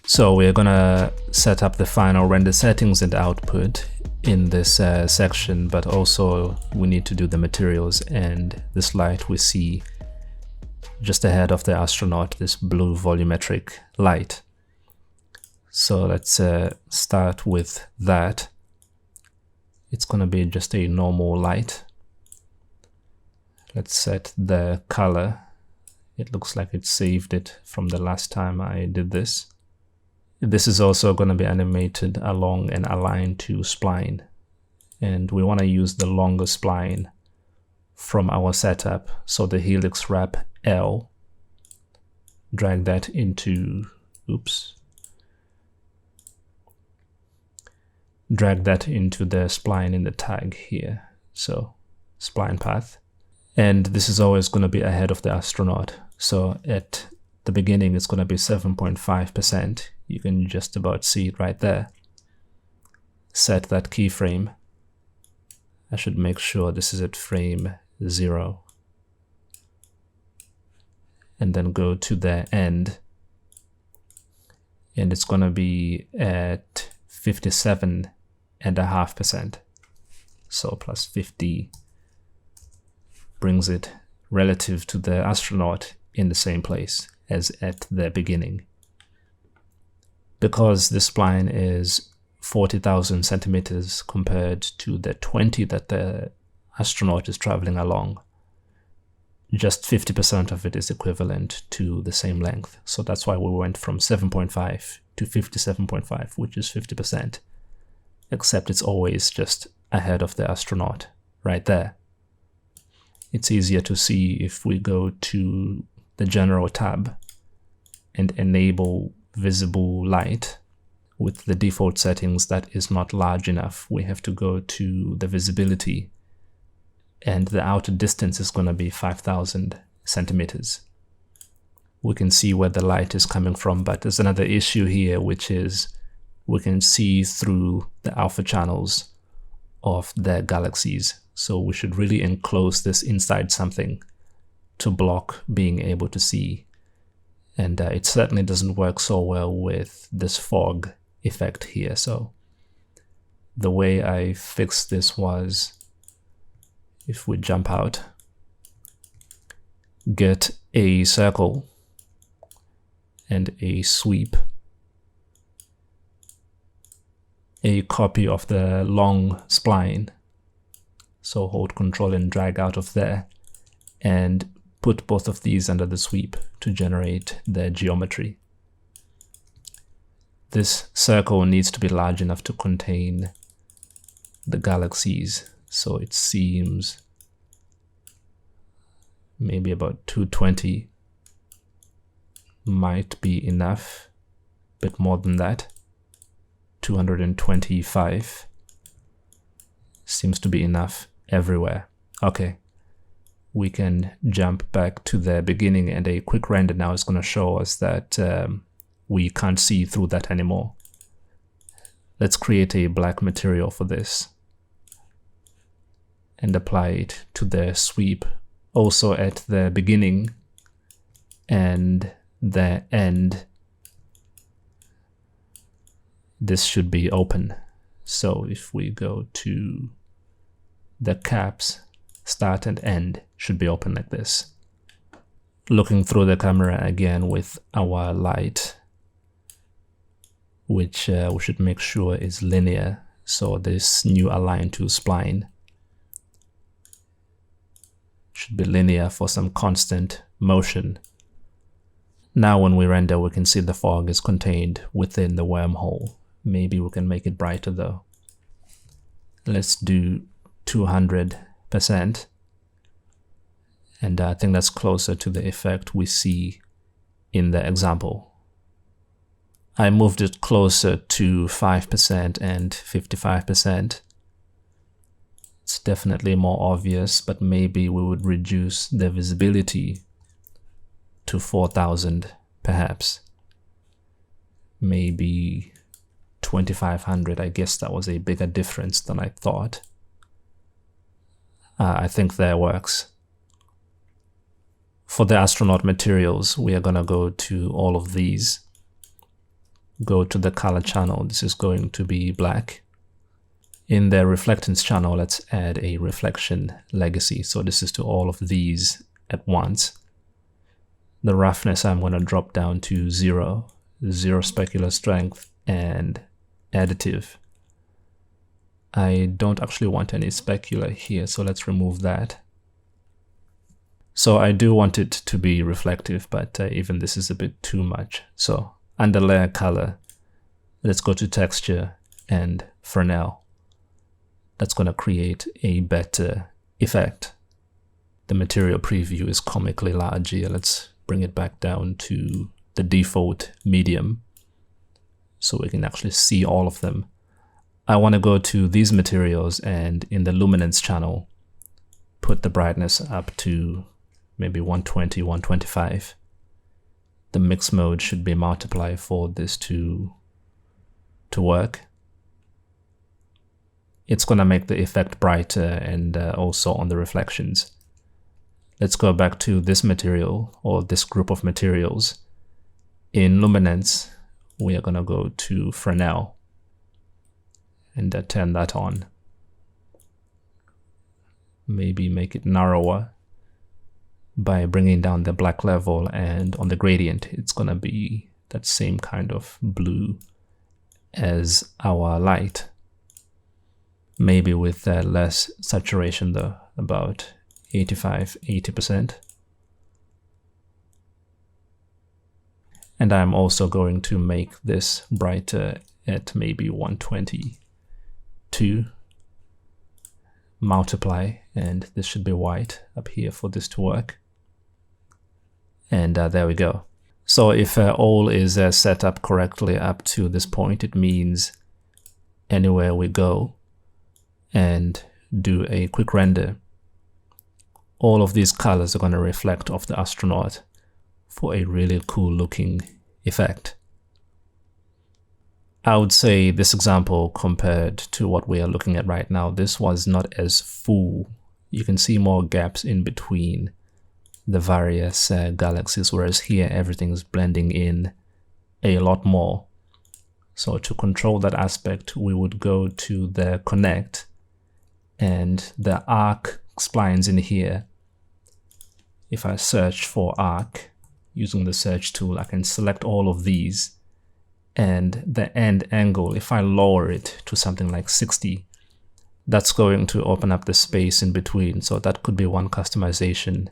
So we're gonna set up the final render settings and output in this section, but also we need to do the materials. And this light we see just ahead of the astronaut, this blue volumetric light. So let's start with that. It's gonna be just a normal light. Let's set the color. It looks like it saved it from the last time I did this. This is also going to be animated along and aligned to spline. And we want to use the longer spline from our setup. So the helix wrap L, drag that into, drag that into the spline in the tag here. So spline path. And this is always going to be ahead of the astronaut. So at the beginning, it's going to be 7.5%. You can just about see it right there. Set that keyframe. I should make sure this is at frame 0. And then go to the end. And it's going to be at 57.5%. So plus 50 brings it relative to the astronaut in the same place as at the beginning. Because this spline is 40,000 centimeters compared to the 20 that the astronaut is traveling along, just 50% of it is equivalent to the same length. So that's why we went from 7.5 to 57.5, which is 50%, except it's always just ahead of the astronaut right there. It's easier to see if we go to the General tab and enable visible light. With the default settings, that is not large enough. We have to go to the visibility, and the outer distance is going to be 5,000 centimeters. We can see where the light is coming from, but there's another issue here, which is we can see through the alpha channels of the galaxies. So we should really enclose this inside something to block being able to see. And it certainly doesn't work so well with this fog effect here. So the way I fixed this was, if we jump out, get a circle and a sweep, a copy of the long spline. So hold Control and drag out of there, and put both of these under the sweep to generate the geometry. This circle needs to be large enough to contain the galaxies. So it seems maybe about 220 might be enough, a bit more than that. 225 seems to be enough everywhere. Okay. We can jump back to the beginning, and a quick render now is going to show us that we can't see through that anymore. Let's create a black material for this and apply it to the sweep, also at the beginning and the end. This should be open. So if we go to the caps, start and end should be open like this. Looking through the camera again with our light, which we should make sure is linear. So this new align to spline should be linear for some constant motion. Now when we render, we can see the fog is contained within the wormhole. Maybe we can make it brighter though. Let's do 200%. And I think that's closer to the effect we see in the example. I moved it closer to 5% and 55%. It's definitely more obvious, but maybe we would reduce the visibility to 4,000 perhaps. Maybe 2,500. I guess that was a bigger difference than I thought. I think that works. For the astronaut materials, we are going to go to all of these go to the color channel. This is going to be black. In the reflectance channel, let's add a reflection legacy. So this is to all of these at once. The roughness I'm going to drop down to 0, 0 specular strength, and additive. I don't actually want any specular here, so let's remove that. So I do want it to be reflective, but even this is a bit too much. So under layer color, let's go to texture and Fresnel. That's going to create a better effect. The material preview is comically large here. Let's bring it back down to the default medium so we can actually see all of them. I want to go to these materials and in the luminance channel, put the brightness up to maybe 120, 125. The mix mode should be multiply for this to work. It's going to make the effect brighter and also on the reflections. Let's go back to this material or this group of materials. In luminance, we are going to go to Fresnel and turn that on. Maybe make it narrower by bringing down the black level, and on the gradient, it's going to be that same kind of blue as our light. Maybe with less saturation though, about 85–80%. And I'm also going to make this brighter at maybe 122. Multiply, and this should be white up here for this to work. And there we go. So if all is set up correctly up to this point, it means anywhere we go and do a quick render, all of these colors are going to reflect off the astronaut for a really cool looking effect. I would say this example compared to what we are looking at right now, this was not as full. You can see more gaps in between the various galaxies, whereas here everything is blending in a lot more. So to control that aspect, we would go to the connect and the arc splines in here. If I search for arc using the search tool, I can select all of these, and the end angle, if I lower it to something like 60, that's going to open up the space in between. So that could be one customization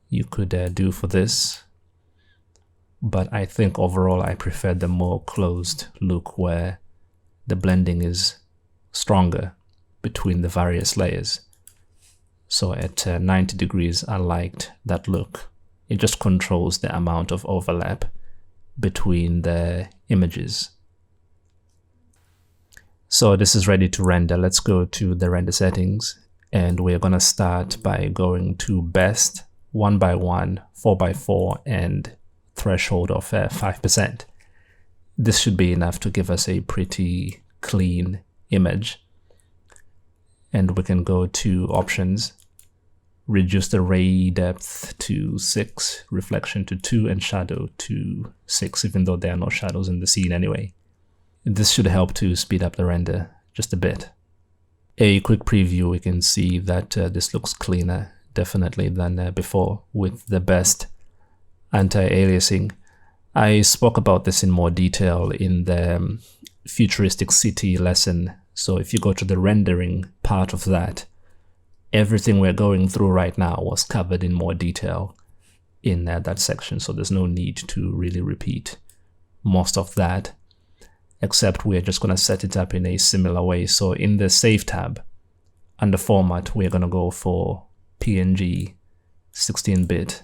you could do for this. But I think overall I prefer the more closed look where the blending is stronger between the various layers. So at 90 degrees, I liked that look. It just controls the amount of overlap between the images. So this is ready to render. Let's go to the render settings, and we're going to start by going to best, 1:1, 4:4, and threshold of 5%. This should be enough to give us a pretty clean image. And we can go to options, reduce the ray depth to 6, reflection to 2, and shadow to 6, even though there are no shadows in the scene anyway. This should help to speed up the render just a bit. A quick preview, we can see that this looks cleaner definitely than before with the best anti-aliasing. I spoke about this in more detail in the futuristic city lesson. So if you go to the rendering part of that, everything we're going through right now was covered in more detail in that section. So there's no need to really repeat most of that, except we're just going to set it up in a similar way. So in the Save tab, under Format, we're going to go for PNG 16-bit,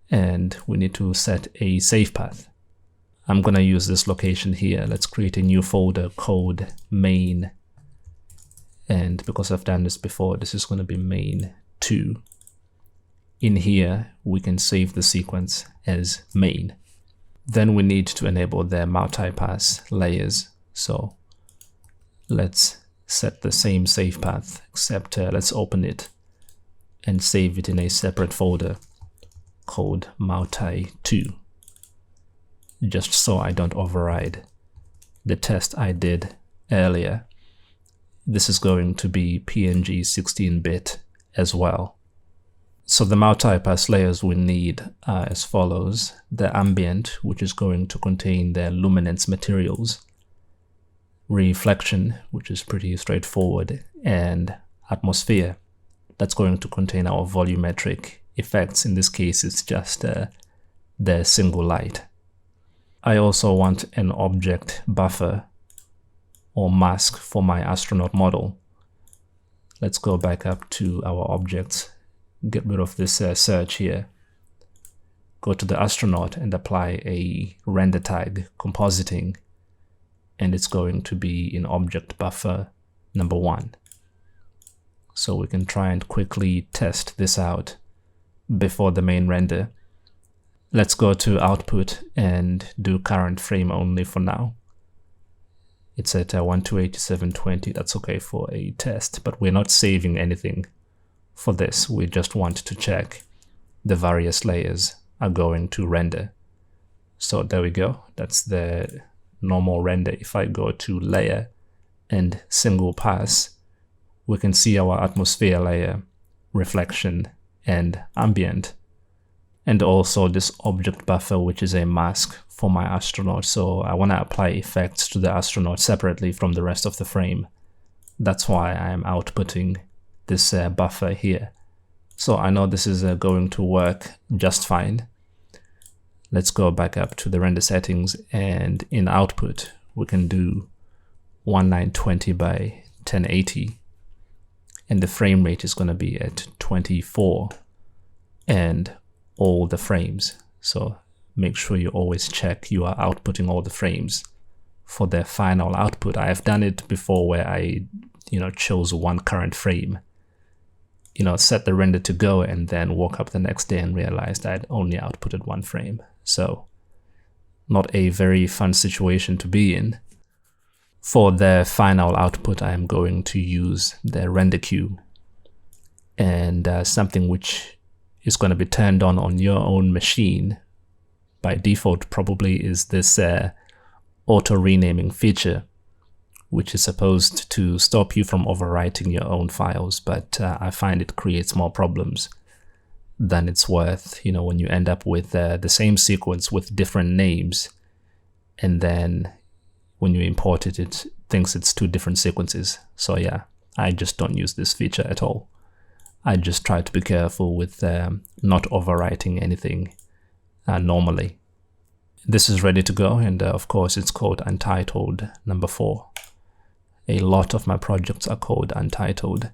and we need to set a save path. I'm going to use this location here. Let's create a new folder called main. And because I've done this before, this is going to be main2. In here, we can save the sequence as main. Then we need to enable the multipass layers. So let's set the same save path, except let's open it and save it in a separate folder called multi2. just so I don't override the test I did earlier. This is going to be PNG 16-bit as well. So the multi-pass layers we need are as follows: the ambient, which is going to contain the luminance materials, reflection, which is pretty straightforward, and atmosphere, that's going to contain our volumetric effects. In this case, it's just the single light. I also want an object buffer or mask for my astronaut model. Let's go back up to our objects, get rid of this search here, go to the astronaut and apply a render tag, compositing, and it's going to be in object buffer number 1. So we can try and quickly test this out before the main render. Let's go to output and do current frame only for now. It's at 128720, that's okay for a test, but we're not saving anything for this. We just want to check the various layers are going to render. So there we go, that's the normal render. If I go to layer and single pass, we can see our atmosphere layer, reflection, and ambient, and also this object buffer, which is a mask for my astronaut. So I want to apply effects to the astronaut separately from the rest of the frame. That's why I'm outputting this buffer here. So I know this is going to work just fine. Let's go back up to the render settings, and in output we can do 1920 by 1080, and the frame rate is going to be at 24 and all the frames. So make sure you always check you are outputting all the frames for the final output. I have done it before where I chose one current frame, set the render to go, and then woke up the next day and realized I'd only outputted one frame. So not a very fun situation to be in. For the final output, I am going to use the render queue, and something which is going to be turned on your own machine by default probably is this auto renaming feature, which is supposed to stop you from overwriting your own files, but I find it creates more problems than it's worth. When you end up with the same sequence with different names, and then when you import it, it thinks it's 2 different sequences. So yeah, I just don't use this feature at all. I just try to be careful with not overwriting anything normally. This is ready to go, and of course it's called Untitled number 4. A lot of my projects are called Untitled.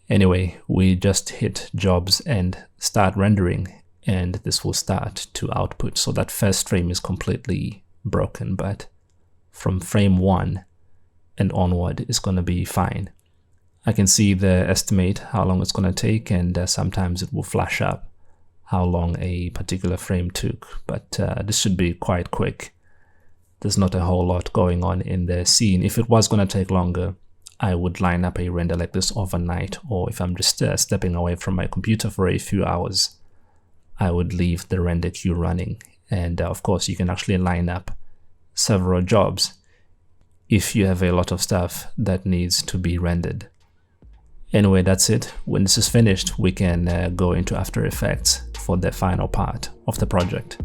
Anyway, we just hit jobs and start rendering, and this will start to output. So that first frame is completely broken, but from frame 1 and onward is going to be fine. I can see the estimate how long it's going to take, and sometimes it will flash up how long a particular frame took, but this should be quite quick. There's not a whole lot going on in the scene. If it was going to take longer, I would line up a render like this overnight, or if I'm just stepping away from my computer for a few hours, I would leave the render queue running. And of course, you can actually line up several jobs if you have a lot of stuff that needs to be rendered. Anyway, that's it. When this is finished, we can go into After Effects for the final part of the project.